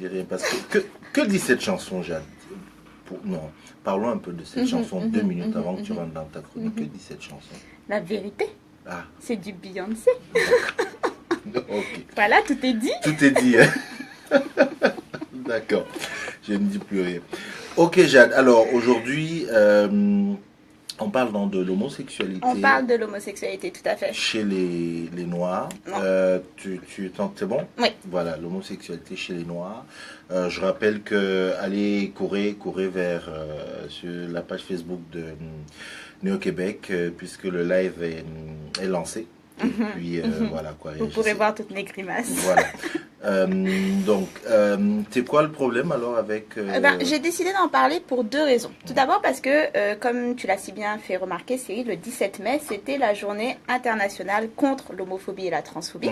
dis rien. Parce que dit cette chanson, Jade? Non, parlons un peu de cette chanson 2 minutes avant que tu rentres dans ta chronique. Que dit cette chanson? La vérité. Ah. C'est du Beyoncé. Ok. Voilà, tout est dit. Tout est dit. Hein? D'accord. Je ne dis plus rien. Ok, Jade. Alors, aujourd'hui, on parle donc de l'homosexualité. On parle de l'homosexualité, tout à fait. Chez les Noirs. C'est bon? Oui. Voilà, l'homosexualité chez les Noirs. Je rappelle que allez courir vers sur la page Facebook de Néo-Québec, puisque le live est lancé. Et puis voilà quoi. Vous pourrez voir toutes mes grimaces. Voilà. Donc, c'est quoi le problème alors avec... J'ai décidé d'en parler pour 2 raisons. Tout d'abord parce que, comme tu l'as si bien fait remarquer, Cyril, le 17 mai, c'était la journée internationale contre l'homophobie et la transphobie.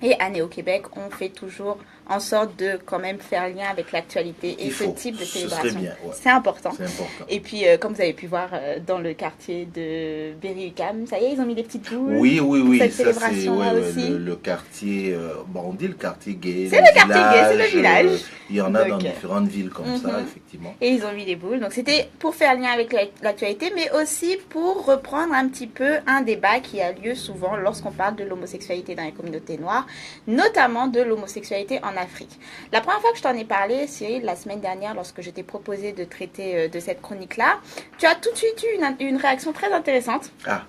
Et à Néo-Québec, on fait toujours en sorte de quand même faire lien avec l'actualité et ce type de célébration. Ouais. C'est important. C'est important. Et puis, comme vous avez pu voir dans le quartier de Berry-UQAM, ça y est, ils ont mis des petites boules. Oui. Cette célébration-là aussi. Le quartier, on dit le quartier gay. C'est le quartier gay, c'est le village. Il y en a dans différentes villes comme ça, effectivement. Et ils ont mis des boules. Donc, c'était pour faire lien avec l'actualité, mais aussi pour reprendre un petit peu un débat qui a lieu souvent lorsqu'on parle de l'homosexualité dans les communautés noires, notamment de l'homosexualité en Afrique. La première fois que je t'en ai parlé, Cyril, la semaine dernière, lorsque je t'ai proposé de traiter de cette chronique-là, tu as tout de suite eu une réaction très intéressante. Ah.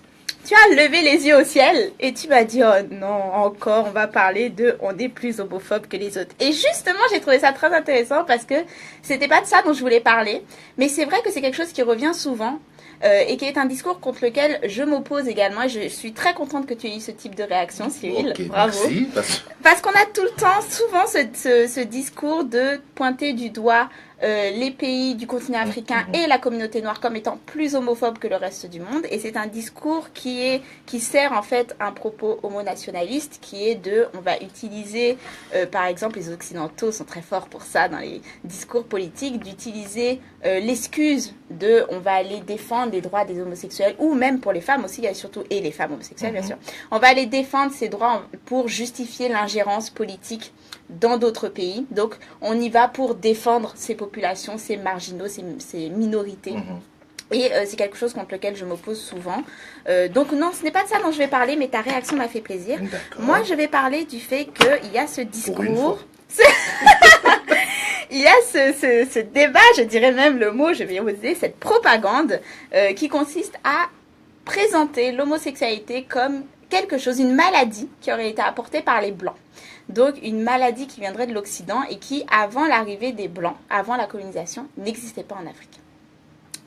Tu as levé les yeux au ciel et tu m'as dit, oh non, encore, on va parler de on est plus homophobe que les autres. Et justement, j'ai trouvé ça très intéressant parce que c'était pas de ça dont je voulais parler, mais c'est vrai que c'est quelque chose qui revient souvent. Et qui est un discours contre lequel je m'oppose également. Et je suis très contente que tu aies eu ce type de réaction, Cyril. Okay, bravo. Merci. Parce qu'on a tout le temps, souvent, ce discours de pointer du doigt les pays du continent africain et la communauté noire comme étant plus homophobes que le reste du monde. Et c'est un discours qui sert en fait un propos homonationaliste qui est on va utiliser, par exemple, les Occidentaux sont très forts pour ça dans les discours politiques, d'utiliser l'excuse on va aller défendre les droits des homosexuels, ou même pour les femmes aussi, il y a surtout, et les femmes homosexuelles bien sûr, on va aller défendre ces droits pour justifier l'ingérence politique dans d'autres pays. Donc on y va pour défendre ces populations, ces marginaux, ces minorités. Et c'est quelque chose contre lequel je m'oppose souvent. Donc non, ce n'est pas de ça dont je vais parler, mais ta réaction m'a fait plaisir. Moi, je vais parler du fait qu'il y a ce discours... Il y a ce débat, je dirais même le mot, je vais oser, cette propagande qui consiste à présenter l'homosexualité comme quelque chose, une maladie qui aurait été apportée par les Blancs. Donc une maladie qui viendrait de l'Occident et qui, avant l'arrivée des Blancs, avant la colonisation, n'existait pas en Afrique.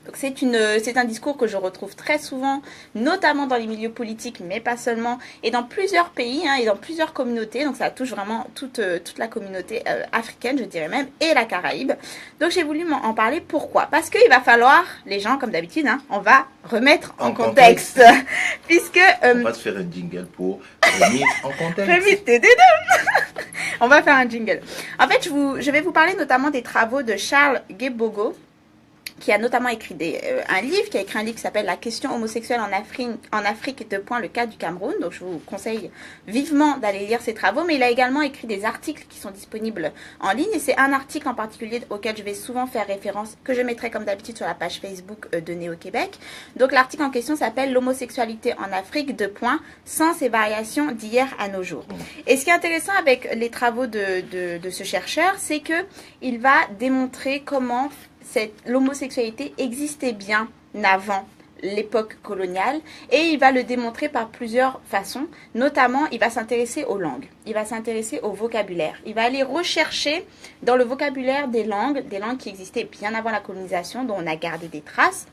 Donc c'est un discours que je retrouve très souvent, notamment dans les milieux politiques, mais pas seulement, et dans plusieurs pays et dans plusieurs communautés. Donc ça touche vraiment toute la communauté africaine, je dirais même, et la Caraïbe. Donc j'ai voulu en parler. Pourquoi? Parce qu'il va falloir, les gens, comme d'habitude, on va remettre en contexte. Puisque... on va se faire un jingle pour remise en contexte. On va faire un jingle. En fait, je vais vous parler notamment des travaux de Charles Gboko, qui a notamment écrit un livre qui s'appelle La question homosexuelle en Afrique, le cas du Cameroun. Donc je vous conseille vivement d'aller lire ses travaux, mais il a également écrit des articles qui sont disponibles en ligne, et c'est un article en particulier auquel je vais souvent faire référence, que je mettrai comme d'habitude sur la page Facebook de Néo-Québec. Donc l'article en question s'appelle L'homosexualité en Afrique, sens et variations d'hier à nos jours. Et ce qui est intéressant avec les travaux de ce chercheur, c'est que il va démontrer comment l'homosexualité existait bien avant l'époque coloniale, et il va le démontrer par plusieurs façons. Notamment, il va s'intéresser aux langues, il va s'intéresser au vocabulaire, il va aller rechercher dans le vocabulaire des langues qui existaient bien avant la colonisation, dont on a gardé des traces.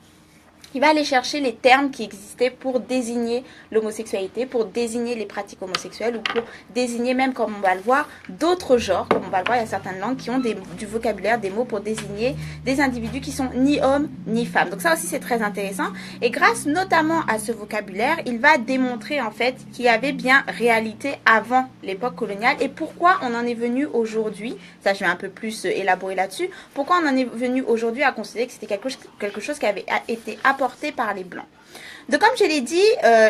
Il va aller chercher les termes qui existaient pour désigner l'homosexualité, pour désigner les pratiques homosexuelles, ou pour désigner même, comme on va le voir, d'autres genres. Comme on va le voir, il y a certaines langues qui ont du vocabulaire, des mots pour désigner des individus qui sont ni hommes ni femmes. Donc ça aussi, c'est très intéressant. Et grâce notamment à ce vocabulaire, il va démontrer en fait qu'il y avait bien réalité avant l'époque coloniale, et pourquoi on en est venu aujourd'hui, ça je vais un peu plus élaborer là-dessus, pourquoi on en est venu aujourd'hui à considérer que c'était quelque chose qui avait été apporté apportés par les Blancs. Donc, comme je l'ai dit,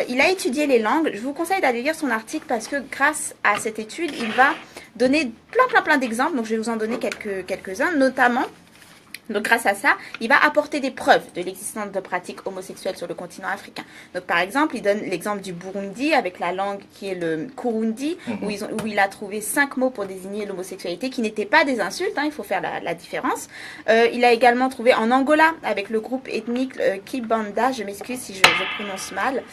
il a étudié les langues. Je vous conseille d'aller lire son article parce que grâce à cette étude, il va donner plein d'exemples. Donc, je vais vous en donner quelques-uns, notamment. Donc, grâce à ça, il va apporter des preuves de l'existence de pratiques homosexuelles sur le continent africain. Donc, par exemple, il donne l'exemple du Burundi avec la langue qui est le Kurundi, où il a trouvé 5 mots pour désigner l'homosexualité qui n'étaient pas des insultes, il faut faire la différence. Il a également trouvé en Angola, avec le groupe ethnique Kibanda, je m'excuse si je prononce mal,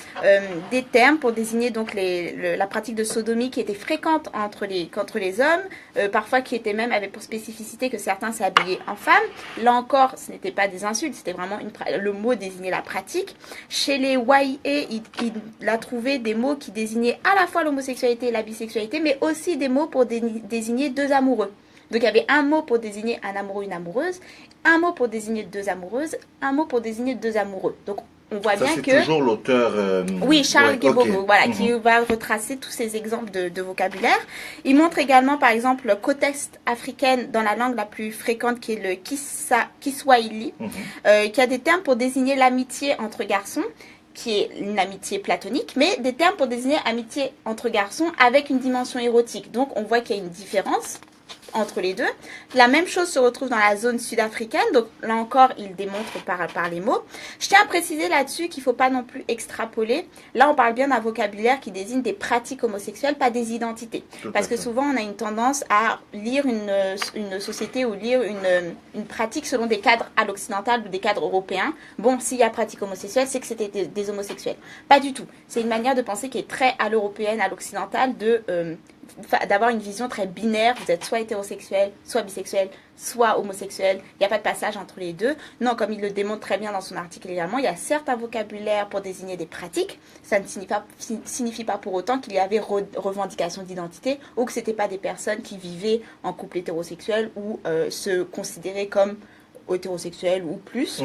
des termes pour désigner donc la pratique de sodomie qui était fréquente entre les hommes, parfois qui était même avec pour spécificité que certains s'habillaient en femmes. Là encore, ce n'était pas des insultes, c'était vraiment le mot désignait la pratique. Chez les Waïe, il a trouvé des mots qui désignaient à la fois l'homosexualité et la bisexualité, mais aussi des mots pour désigner deux amoureux. Donc il y avait un mot pour désigner un amoureux, une amoureuse, un mot pour désigner deux amoureuses, un mot pour désigner deux amoureux. Donc on voit bien que... C'est toujours l'auteur... Oui, Charles Guebogo, voilà, qui va retracer tous ces exemples de vocabulaire. Il montre également, par exemple, le côte est africaine dans la langue la plus fréquente, qui est le Kiswahili, qui a des termes pour désigner l'amitié entre garçons, qui est une amitié platonique, mais des termes pour désigner amitié entre garçons avec une dimension érotique. Donc, on voit qu'il y a une différence entre les deux. La même chose se retrouve dans la zone sud-africaine, donc là encore il démontre par les mots. Je tiens à préciser là-dessus qu'il ne faut pas non plus extrapoler. Là on parle bien d'un vocabulaire qui désigne des pratiques homosexuelles, pas des identités. Parce que souvent on a une tendance à lire une société ou lire une pratique selon des cadres à l'occidental ou des cadres européens. Bon, s'il y a pratique homosexuelle, c'est que c'était des homosexuels. Pas du tout. C'est une manière de penser qui est très à l'européenne, à l'occidental, d'avoir une vision très binaire. Vous êtes soit hétérosexuel, soit bisexuel, soit homosexuel. Il n'y a pas de passage entre les deux. Non, comme il le démontre très bien dans son article également, il y a certains vocabulaires pour désigner des pratiques. Ça ne signifie pas pour autant qu'il y avait revendication d'identité ou que ce n'étaient pas des personnes qui vivaient en couple hétérosexuel ou se considéraient comme hétérosexuels ou plus.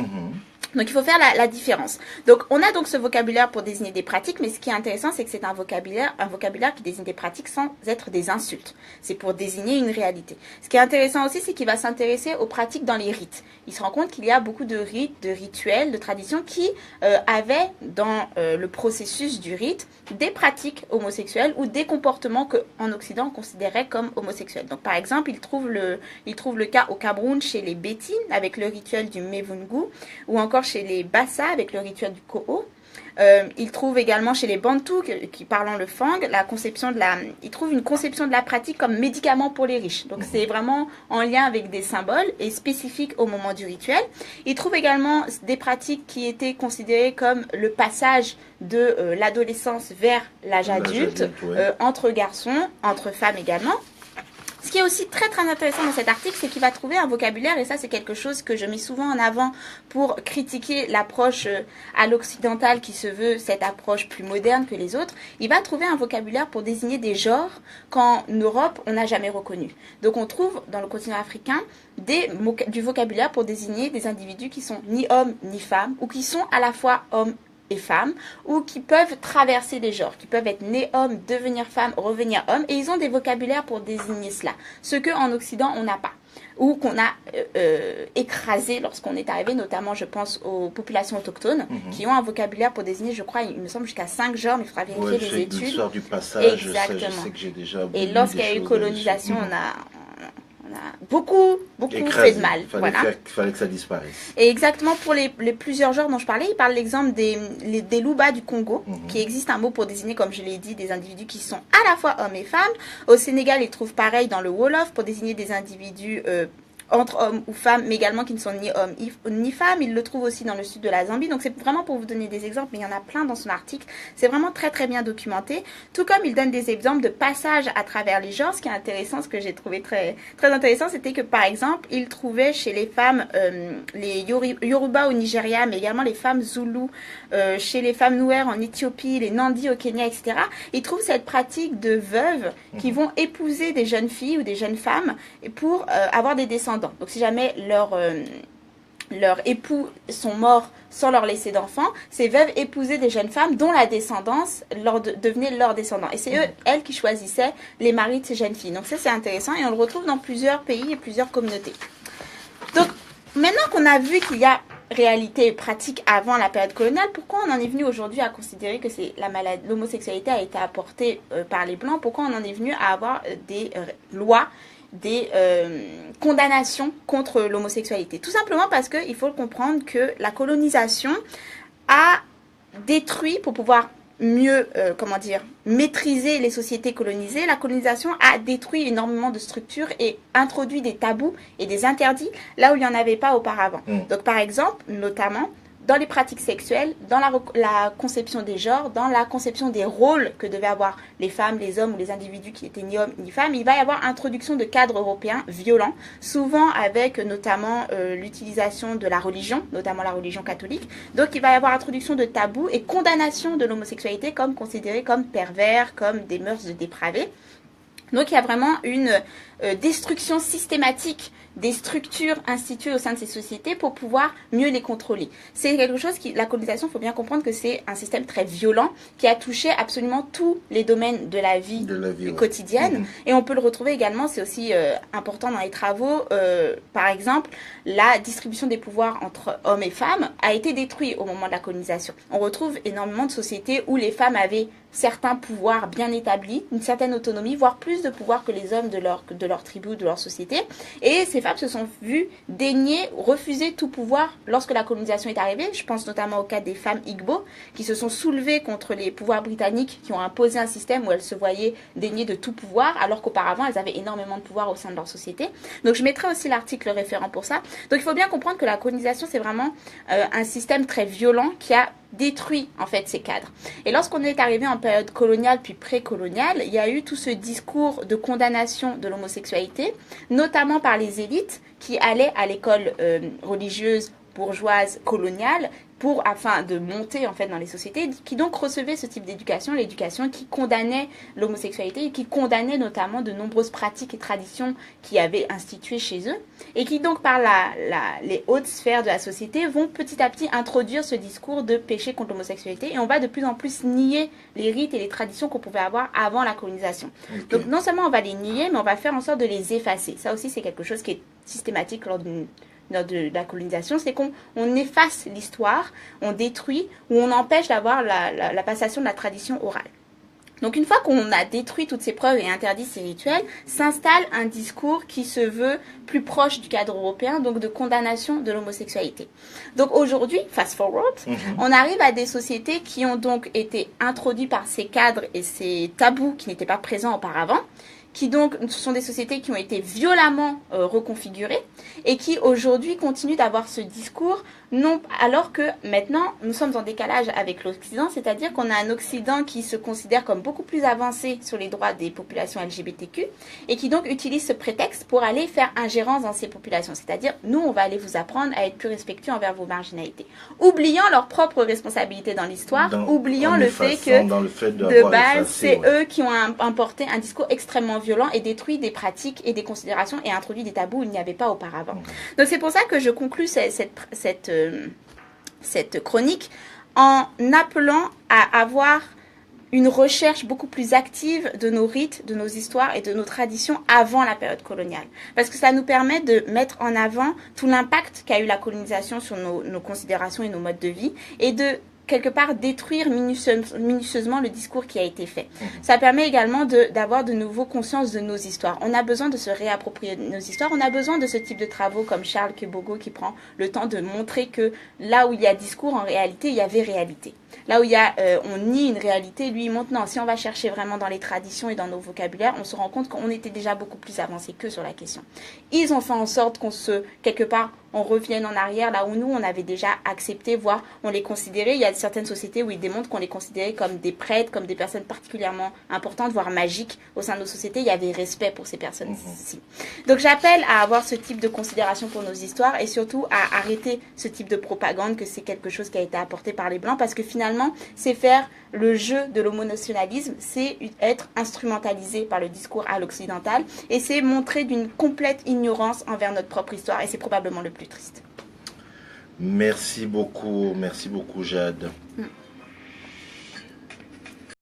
Donc, il faut faire la différence. Donc, on a donc ce vocabulaire pour désigner des pratiques, mais ce qui est intéressant, c'est que c'est un vocabulaire qui désigne des pratiques sans être des insultes. C'est pour désigner une réalité. Ce qui est intéressant aussi, c'est qu'il va s'intéresser aux pratiques dans les rites. Il se rend compte qu'il y a beaucoup de rites, de rituels, de traditions qui avaient dans le processus du rite des pratiques homosexuelles ou des comportements qu'en Occident on considérait comme homosexuels. Donc, par exemple, il trouve le cas au Cameroun chez les Béti avec le rituel du Mevungu, ou encore chez les Bassa avec le rituel du Ko'o. Il trouve également chez les Bantous qui parlant le Fang il trouve une conception de la pratique comme médicament pour les riches. Donc c'est vraiment en lien avec des symboles et spécifiques au moment du rituel. Il trouve également des pratiques qui étaient considérées comme le passage de l'adolescence vers l'âge adulte, entre garçons, entre femmes également. Ce qui est aussi très intéressant dans cet article, c'est qu'il va trouver un vocabulaire, et ça c'est quelque chose que je mets souvent en avant pour critiquer l'approche à l'occidental qui se veut cette approche plus moderne que les autres. Il va trouver un vocabulaire pour désigner des genres qu'en Europe on n'a jamais reconnu. Donc on trouve dans le continent africain du vocabulaire pour désigner des individus qui sont ni hommes ni femmes, ou qui sont à la fois hommes et femmes, ou qui peuvent traverser les genres, qui peuvent être nés hommes, devenir femmes, revenir hommes, et ils ont des vocabulaires pour désigner cela, ce qu'en Occident on n'a pas, ou qu'on a écrasé lorsqu'on est arrivé, notamment je pense aux populations autochtones, qui ont un vocabulaire pour désigner, je crois, il me semble jusqu'à 5 genres, mais il faudra vérifier les études. L'histoire du passage, exactement. Ça, je sais que j'ai déjà et lorsqu'il y a eu colonisation, on a beaucoup fait de mal. Il fallait que ça disparaisse. Et exactement pour les plusieurs genres dont je parlais, il parle l'exemple des Luba du Congo, qui existe un mot pour désigner, comme je l'ai dit, des individus qui sont à la fois hommes et femmes. Au Sénégal, il trouve pareil dans le Wolof pour désigner des individus entre hommes ou femmes, mais également qui ne sont ni hommes ni femmes. Il le trouve aussi dans le sud de la Zambie. Donc c'est vraiment pour vous donner des exemples, mais il y en a plein dans son article. C'est vraiment très bien documenté. Tout comme il donne des exemples de passages à travers les genres. Ce qui est intéressant, ce que j'ai trouvé très intéressant, c'était que par exemple, il trouvait chez les femmes, les Yoruba au Nigeria, mais également les femmes Zoulou, chez les femmes Nouer en Éthiopie, les Nandi au Kenya, etc. Il trouve cette pratique de veuves qui vont épouser des jeunes filles ou des jeunes femmes pour avoir des descendants. Donc si jamais leurs époux sont morts sans leur laisser d'enfants, ces veuves épousaient des jeunes femmes dont la descendance devenait leur descendant. Et c'est elles qui choisissaient les maris de ces jeunes filles. Donc ça c'est intéressant et on le retrouve dans plusieurs pays et plusieurs communautés. Donc maintenant qu'on a vu qu'il y a réalité pratique avant la période coloniale, pourquoi on en est venu aujourd'hui à considérer que l'homosexualité a été apportée par les Blancs? Pourquoi on en est venu à avoir des lois, des condamnations contre l'homosexualité? Tout simplement parce qu'il faut comprendre que la colonisation a détruit, pour pouvoir mieux, maîtriser les sociétés colonisées, la colonisation a détruit énormément de structures et introduit des tabous et des interdits là où il n'y en avait pas auparavant. Donc par exemple, notamment, dans les pratiques sexuelles, dans la conception des genres, dans la conception des rôles que devaient avoir les femmes, les hommes ou les individus qui étaient ni hommes ni femmes, il va y avoir introduction de cadres européens violents, souvent avec notamment l'utilisation de la religion, notamment la religion catholique. Donc il va y avoir introduction de tabous et condamnation de l'homosexualité comme considérée comme pervers, comme des mœurs dépravées. Donc il y a vraiment une destruction systématique des structures instituées au sein de ces sociétés pour pouvoir mieux les contrôler. C'est quelque chose la colonisation, il faut bien comprendre que c'est un système très violent qui a touché absolument tous les domaines de la vie quotidienne. Et on peut le retrouver également, c'est aussi important dans les travaux, par exemple, la distribution des pouvoirs entre hommes et femmes a été détruite au moment de la colonisation. On retrouve énormément de sociétés où les femmes avaient certains pouvoirs bien établis, une certaine autonomie, voire plus de pouvoir que les hommes de leur tribu, de leur société. Et ces femmes se sont vues dénier, refuser tout pouvoir lorsque la colonisation est arrivée. Je pense notamment au cas des femmes Igbo qui se sont soulevées contre les pouvoirs britanniques qui ont imposé un système où elles se voyaient dénier de tout pouvoir alors qu'auparavant elles avaient énormément de pouvoir au sein de leur société. Donc je mettrai aussi l'article référent pour ça. Donc il faut bien comprendre que la colonisation c'est vraiment un système très violent qui a détruit en fait ces cadres. Et lorsqu'on est arrivé en période coloniale puis pré-coloniale, il y a eu tout ce discours de condamnation de l'homosexualité, notamment par les élites qui allaient à l'école religieuse bourgeoise coloniale afin de monter en fait dans les sociétés, qui donc recevaient ce type d'éducation, l'éducation qui condamnait l'homosexualité et qui condamnait notamment de nombreuses pratiques et traditions qui avaient instituées chez eux et qui donc par les hautes sphères de la société vont petit à petit introduire ce discours de péché contre l'homosexualité et on va de plus en plus nier les rites et les traditions qu'on pouvait avoir avant la colonisation. Okay. Donc non seulement on va les nier, mais on va faire en sorte de les effacer. Ça aussi c'est quelque chose qui est systématique lors de la colonisation, c'est qu'on efface l'histoire, on détruit ou on empêche d'avoir la passation de la tradition orale. Donc une fois qu'on a détruit toutes ces preuves et interdit ces rituels, s'installe un discours qui se veut plus proche du cadre européen, donc de condamnation de l'homosexualité. Donc aujourd'hui, fast forward, on arrive à des sociétés qui ont donc été introduites par ces cadres et ces tabous qui n'étaient pas présents auparavant, qui donc ce sont des sociétés qui ont été violemment reconfigurées et qui aujourd'hui continuent d'avoir ce discours, non, alors que maintenant nous sommes en décalage avec l'Occident, c'est-à-dire qu'on a un Occident qui se considère comme beaucoup plus avancé sur les droits des populations LGBTQ et qui donc utilise ce prétexte pour aller faire ingérence dans ces populations, c'est-à-dire nous on va aller vous apprendre à être plus respectueux envers vos marginalités, oubliant leur propre responsabilité dans l'histoire, oubliant le fait que de base c'est eux qui ont importé un discours extrêmement violent et détruit des pratiques et des considérations et introduit des tabous où il n'y avait pas auparavant. Donc c'est pour ça que je conclus cette chronique en appelant à avoir une recherche beaucoup plus active de nos rites, de nos histoires et de nos traditions avant la période coloniale. Parce que ça nous permet de mettre en avant tout l'impact qu'a eu la colonisation sur nos considérations et nos modes de vie et de quelque part détruire minutieusement le discours qui a été fait. Ça permet également d'avoir de nouveau conscience de nos histoires. On a besoin de se réapproprier nos histoires. On a besoin de ce type de travaux comme Charles Kebogo qui prend le temps de montrer que là où il y a discours, en réalité, il y avait réalité. Là où on nie une réalité, lui il montre non. Si on va chercher vraiment dans les traditions et dans nos vocabulaires, on se rend compte qu'on était déjà beaucoup plus avancé qu'eux sur la question. Ils ont fait en sorte quelque part, on revienne en arrière là où nous on avait déjà accepté, voire on les considérait. Il y a certaines sociétés où ils démontrent qu'on les considérait comme des prêtres, comme des personnes particulièrement importantes, voire magiques au sein de nos sociétés. Il y avait respect pour ces personnes-ci. Donc j'appelle à avoir ce type de considération pour nos histoires et surtout à arrêter ce type de propagande que c'est quelque chose qui a été apporté par les Blancs parce que finalement c'est faire le jeu de l'homonationalisme, c'est être instrumentalisé par le discours à l'occidental et c'est montrer d'une complète ignorance envers notre propre histoire et c'est probablement le plus triste. Merci beaucoup Jade.